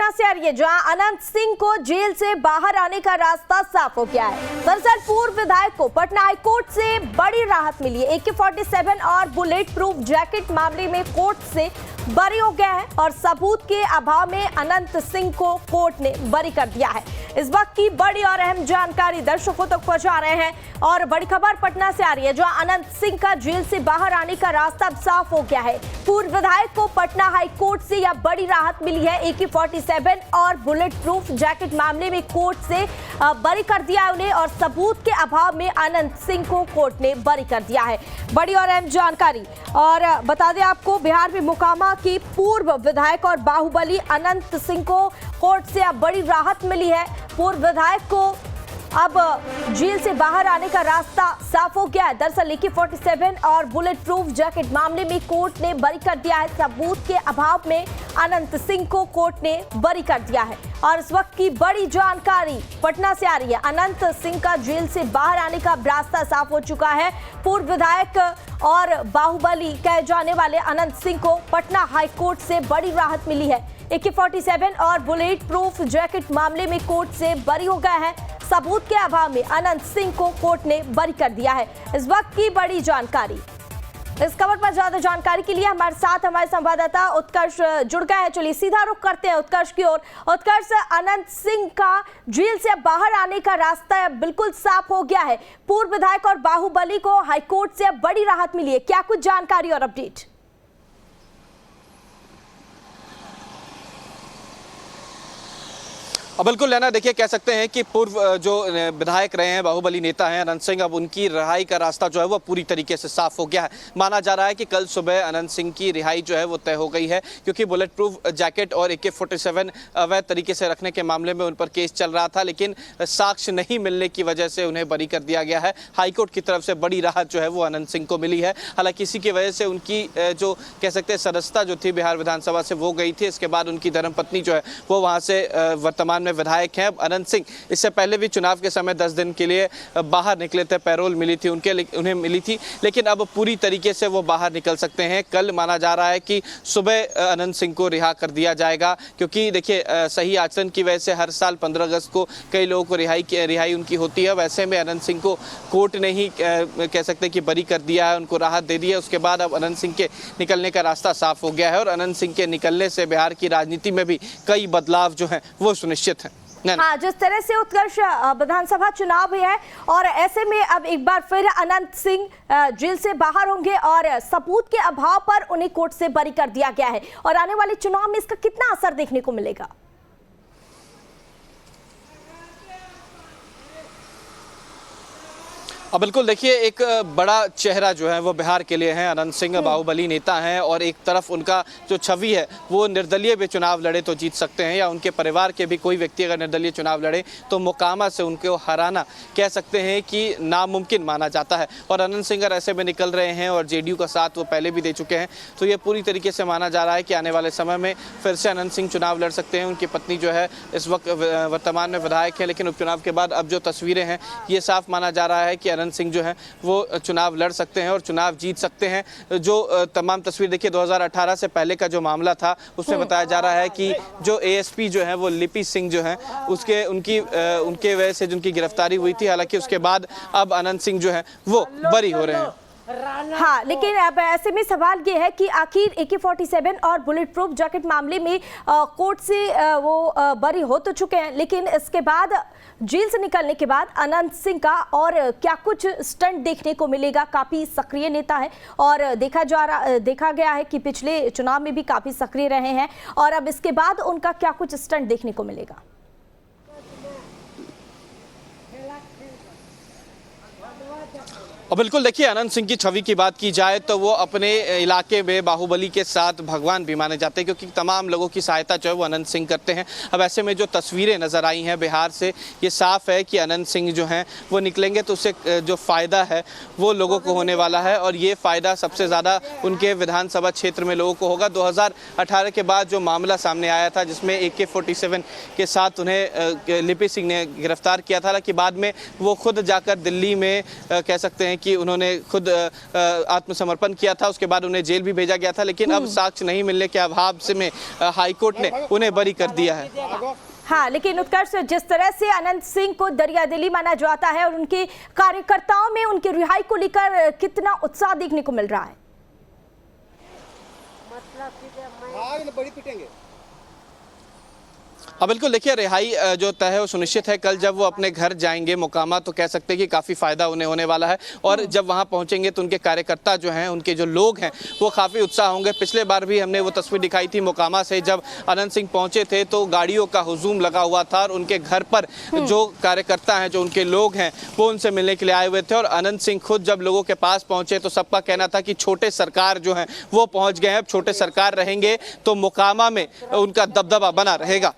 पटना से आ रही है, जहां अनंत सिंह को जेल से बाहर आने का रास्ता साफ हो गया है। दरअसल पूर्व विधायक को पटना हाईकोर्ट से बड़ी राहत मिली है। AK-47 और बुलेट प्रूफ जैकेट मामले में कोर्ट से बरी हो गया है और सबूत के अभाव में अनंत सिंह को कोर्ट ने बरी कर दिया है। इस वक्त की बड़ी और अहम जानकारी दर्शकों तक पहुंचा रहे हैं और बड़ी खबर पटना से आ रही है, जहां अनंत सिंह का जेल से बाहर आने का रास्ता अब साफ हो गया है। पूर्व विधायक को पटना हाईकोर्ट से यह बड़ी राहत मिली है। AK-47 और बुलेट प्रूफ जैकेट मामले में कोर्ट से बरी कर दिया है उन्हें और सबूत के अभाव में अनंत सिंह को कोर्ट ने बरी कर दिया है। बड़ी और अहम जानकारी। और बता दें आपको, बिहार में मोकामा की पूर्व विधायक और बाहुबली अनंत सिंह को कोर्ट से अब बड़ी राहत मिली है। पूर्व विधायक को अब जेल से बाहर आने का रास्ता साफ हो गया है। दरअसल AK-47 और बुलेट प्रूफ जैकेट मामले में कोर्ट ने बरी कर दिया है। सबूत के अभाव में अनंत सिंह को कोर्ट ने बरी कर दिया है और इस वक्त की बड़ी जानकारी पटना से आ रही है। अनंत सिंह का जेल से बाहर आने का रास्ता साफ हो चुका है। पूर्व विधायक और बाहुबली कहे जाने वाले अनंत सिंह को पटना हाईकोर्ट से बड़ी राहत मिली है। AK-47 और बुलेट प्रूफ जैकेट मामले में कोर्ट से बरी हो गया है। सबूत के अभाव में अनंत सिंह को कोर्ट ने बरी कर दिया है। इस वक्त की बड़ी जानकारी। इस खबर पर ज्यादा जानकारी के लिए हमारे साथ हमारे संवाददाता उत्कर्ष जुड़ गए हैं। चलिए सीधा रुख करते हैं उत्कर्ष की ओर। उत्कर्ष, अनंत सिंह का जेल से बाहर आने का रास्ता बिल्कुल साफ हो गया है। पूर्व विधायक और बाहुबली को हाईकोर्ट से अब बड़ी राहत मिली है। क्या कुछ जानकारी और अपडेट? बिल्कुल लेना, देखिए कह सकते हैं कि पूर्व जो विधायक रहे हैं, बाहुबली नेता हैं अनंत सिंह, अब उनकी रिहाई का रास्ता जो है वो पूरी तरीके से साफ हो गया है। माना जा रहा है कि कल सुबह अनंत सिंह की रिहाई जो है वो तय हो गई है, क्योंकि बुलेट प्रूफ जैकेट और AK-47 अवैध तरीके से रखने के मामले में उन पर केस चल रहा था, लेकिन साक्ष्य नहीं मिलने की वजह से उन्हें बरी कर दिया गया है। हाईकोर्ट की तरफ से बड़ी राहत जो है वो अनंत सिंह को मिली है। हालांकि इसी की वजह से उनकी जो कह सकते हैं सदस्यता जो थी बिहार विधानसभा से वो गई थी। इसके बाद उनकी धर्मपत्नी जो है वो वहाँ से वर्तमान में विधायक हैं। अनंत सिंह इससे पहले भी चुनाव के समय 10 दिन के लिए बाहर निकले थे, पैरोल मिली थी उन्हें मिली थी, लेकिन अब पूरी तरीके से वो बाहर निकल सकते हैं। कल माना जा रहा है कि सुबह अनंत सिंह को रिहा कर दिया जाएगा, क्योंकि देखिए सही आचरण की वजह से हर साल 15 अगस्त को कई लोगों को रिहाई उनकी होती है। वैसे में अनंत सिंह को कोर्ट ने ही कह सकते हैं कि बरी कर दिया है, उनको राहत दे दी है। उसके बाद अब अनंत सिंह के निकलने का रास्ता साफ हो गया है और अनंत सिंह के निकलने से बिहार की राजनीति में भी कई बदलाव जो हैं वो सुनिश्चित हैं। हाँ, जिस तरह से उत्कर्ष विधानसभा चुनाव हुए हैं और ऐसे में अब एक बार फिर अनंत सिंह जेल से बाहर होंगे और सबूत के अभाव पर उन्हें कोर्ट से बरी कर दिया गया है और आने वाले चुनाव में इसका कितना असर देखने को मिलेगा? बिल्कुल, देखिए एक बड़ा चेहरा जो है वो बिहार के लिए है। अनंत सिंह बाहुबली नेता हैं और एक तरफ उनका जो छवि है वो निर्दलीय भी चुनाव लड़े तो जीत सकते हैं, या उनके परिवार के भी कोई व्यक्ति अगर निर्दलीय चुनाव लड़े तो मोकामा से उनको हराना कह सकते हैं कि नामुमकिन माना जाता है। और अनंत सिंह अगर ऐसे में निकल रहे हैं और JDU का साथ वो पहले भी दे चुके हैं, तो ये पूरी तरीके से माना जा रहा है कि आने वाले समय में फिर से अनंत सिंह चुनाव लड़ सकते हैं। उनकी पत्नी जो है इस वक्त वर्तमान में विधायक है, लेकिन उपचुनाव के बाद अब जो तस्वीरें हैं ये साफ माना जा रहा है कि अनंत सिंह जो है वो चुनाव लड़ सकते हैं और चुनाव जीत सकते हैं। जो तमाम तस्वीर देखिए 2018 से पहले का जो मामला था उसमें बताया जा रहा है कि जो ASP जो है वो लिपि सिंह जो है उनके वजह से जिनकी गिरफ्तारी हुई थी। हालांकि उसके बाद अब अनंत सिंह जो है वो बरी हो रहे हैं। हाँ, लेकिन अब ऐसे में सवाल ये है कि आखिर AK-47 और बुलेट प्रूफ जैकेट मामले में कोर्ट से वो बरी हो तो चुके हैं, लेकिन इसके बाद जेल से निकलने के बाद अनंत सिंह का और क्या कुछ स्टंट देखने को मिलेगा? काफी सक्रिय नेता है और देखा गया है कि पिछले चुनाव में भी काफी सक्रिय रहे हैं और अब इसके बाद उनका क्या कुछ स्टंट देखने को मिलेगा? और बिल्कुल देखिए, अनंत सिंह की छवि की बात की जाए तो वो अपने इलाके में बाहुबली के साथ भगवान भी माने जाते हैं, क्योंकि तमाम लोगों की सहायता जो है वो अनंत सिंह करते हैं। अब ऐसे में जो तस्वीरें नज़र आई हैं बिहार से, ये साफ है कि अनंत सिंह जो हैं वो निकलेंगे तो उससे जो फ़ायदा है वो लोगों को होने वाला है और ये फ़ायदा सबसे ज़्यादा उनके विधानसभा क्षेत्र में लोगों को होगा। 2018 के बाद जो मामला सामने आया था जिसमें AK-47 के साथ उन्हें लिपि सिंह ने गिरफ्तार किया था, हालांकि बाद में वो खुद जाकर दिल्ली में कह सकते हैं हैं कि उन्होंने खुद आत्मसमर्पण किया था, उसके बाद उन्हें जेल भी भेजा गया था, लेकिन अब साक्ष्य नहीं मिलने के अभाव से में हाईकोर्ट ने उन्हें बरी कर दिया है। हाँ, लेकिन उत्कर्ष, जिस तरह से अनंत सिंह को दरियादिली माना जाता है और उनके कार्यकर्ताओं में उनकी रिहाई को लेकर कितना उत्साह देखने को मिल रहा है। बड़ी पिटेंगे। हाँ बिल्कुल, देखिए रिहाई जो तय है वो सुनिश्चित है। कल जब वो अपने घर जाएंगे मोकामा तो कह सकते हैं कि काफ़ी फ़ायदा उन्हें होने वाला है, और जब वहाँ पहुँचेंगे तो उनके कार्यकर्ता जो हैं, उनके जो लोग हैं वो काफ़ी उत्साह होंगे। पिछले बार भी हमने वो तस्वीर दिखाई थी मोकामा से, जब अनंत सिंह पहुँचे थे तो गाड़ियों का हुजूम लगा हुआ था और उनके घर पर जो कार्यकर्ता हैं, जो उनके लोग हैं, वो उनसे मिलने के लिए आए हुए थे। और अनंत सिंह खुद जब लोगों के पास पहुँचे तो सबका कहना था कि छोटे सरकार जो हैं वो पहुँच गए हैं, अब छोटे सरकार रहेंगे तो मोकामा में उनका दबदबा बना रहेगा।